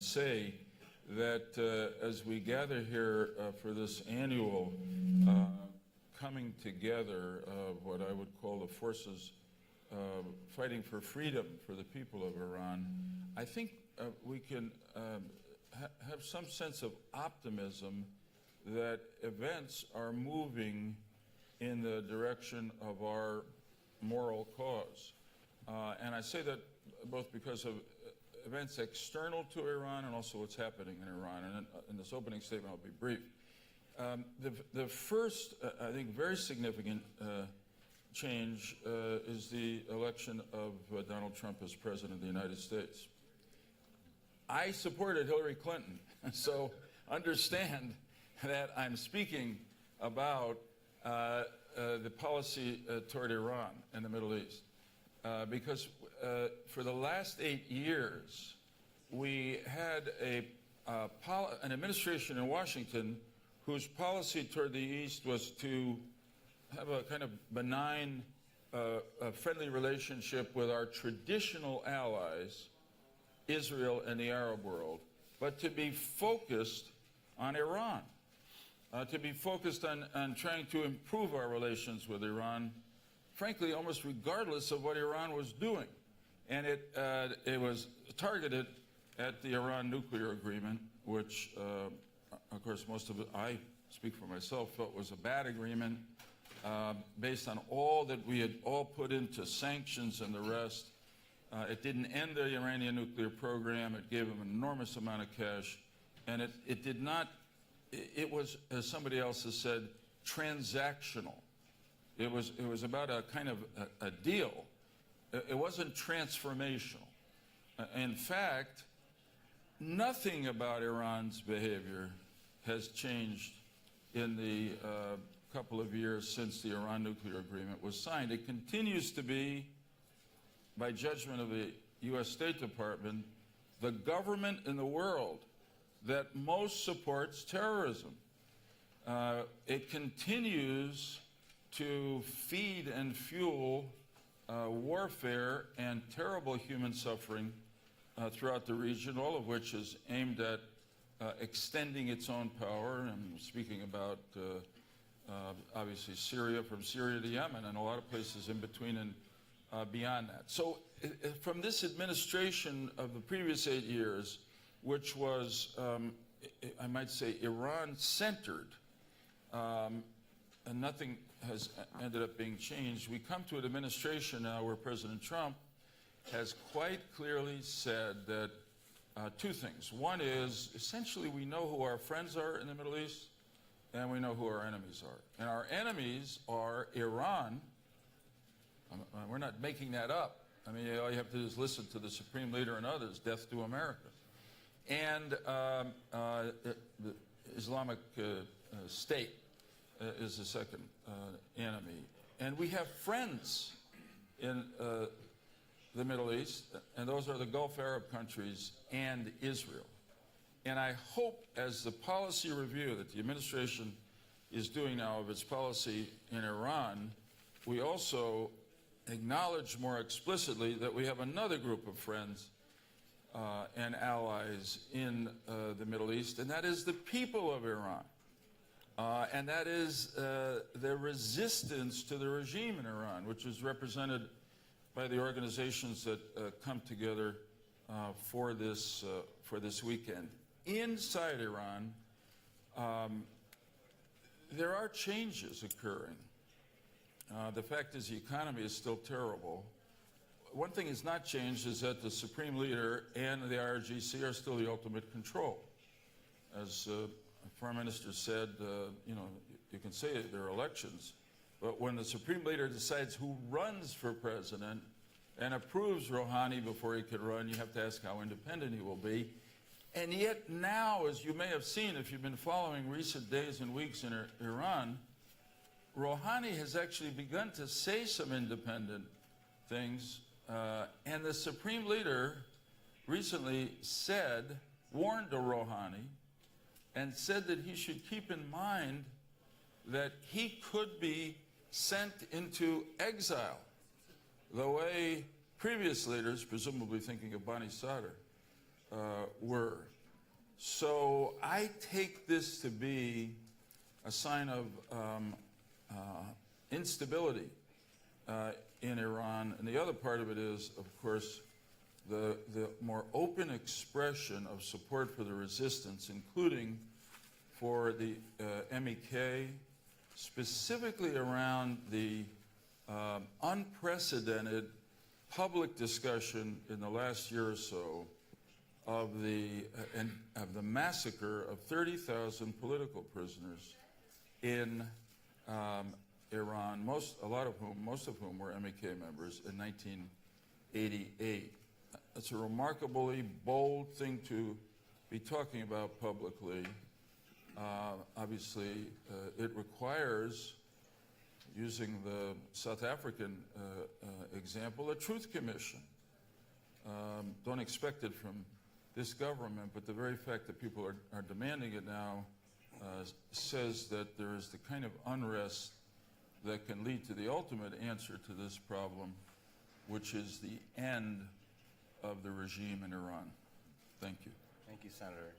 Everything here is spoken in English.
say that as we gather here for this annual coming together of what I would call the forces fighting for freedom for the people of Iran, I think we can have some sense of optimism that events are moving in the direction of our moral cause. And I say that both because of events external to Iran and also what's happening in Iran. And in this opening statement, I'll be brief. The first, I think, very significant change is the election of Donald Trump as President of the United States. I supported Hillary Clinton, so understand that I'm speaking about the policy toward Iran and the Middle East. Because for the last 8 years, we had an administration in Washington whose policy toward the East was to have a kind of benign, friendly relationship with our traditional allies, Israel and the Arab world, but to be focused on Iran, to be focused on trying to improve our relations with Iran, frankly, almost regardless of what Iran was doing. And it was targeted at the Iran nuclear agreement, which, of course, most of it, I speak for myself, felt was a bad agreement based on all that we had all put into sanctions and the rest. It didn't end the Iranian nuclear program. It gave them an enormous amount of cash. And it did not, it was, as somebody else has said, transactional. It was about a kind of a deal. It wasn't transformational. In fact, nothing about Iran's behavior has changed in the couple of years since the Iran nuclear agreement was signed. It continues to be, by judgment of the U.S. State Department, the government in the world that most supports terrorism. It continues to feed and fuel warfare and terrible human suffering throughout the region, all of which is aimed at extending its own power. I'm speaking about, obviously, Syria, from Syria to Yemen, and a lot of places in between and beyond that. So from this administration of the previous 8 years, which was, I might say, Iran-centered, and nothing has ended up being changed, we come to an administration now where President Trump has quite clearly said that two things. One is, essentially, we know who our friends are in the Middle East, and we know who our enemies are. And our enemies are Iran. We're not making that up. I mean, all you have to do is listen to the Supreme Leader and others, death to America. And the Islamic State is the second enemy. And we have friends in the Middle East, and those are the Gulf Arab countries and Israel. And I hope, as the policy review that the administration is doing now of its policy in Iran, we also acknowledge more explicitly that we have another group of friends and allies in the Middle East, and that is the people of Iran. And that is the resistance to the regime in Iran, which is represented by the organizations that come together for this weekend. Inside Iran, there are changes occurring. The fact is the economy is still terrible. One thing has not changed is that the Supreme Leader and the IRGC are still the ultimate control. As the Prime Minister said, you know, you can say there are elections, but when the Supreme Leader decides who runs for president and approves Rouhani before he could run, you have to ask how independent he will be. And yet now, as you may have seen if you've been following recent days and weeks in Iran, Rouhani has actually begun to say some independent things, and the Supreme Leader recently warned Rouhani, and said that he should keep in mind that he could be sent into exile, the way previous leaders, presumably thinking of Bani Sadr, were. So I take this to be a sign of instability in Iran. And the other part of it is, of course, the more open expression of support for the resistance, including for the MEK, specifically around the unprecedented public discussion in the last year or so of the massacre of 30,000 political prisoners in Iran, most of whom were MEK members in 1988. It's a remarkably bold thing to be talking about publicly. Obviously, it requires, using the South African example, a truth commission. Don't expect it from this government, but the very fact that people are demanding it now says that there is the kind of unrest that can lead to the ultimate answer to this problem, which is the end of the regime in Iran. Thank you. Thank you, Senator.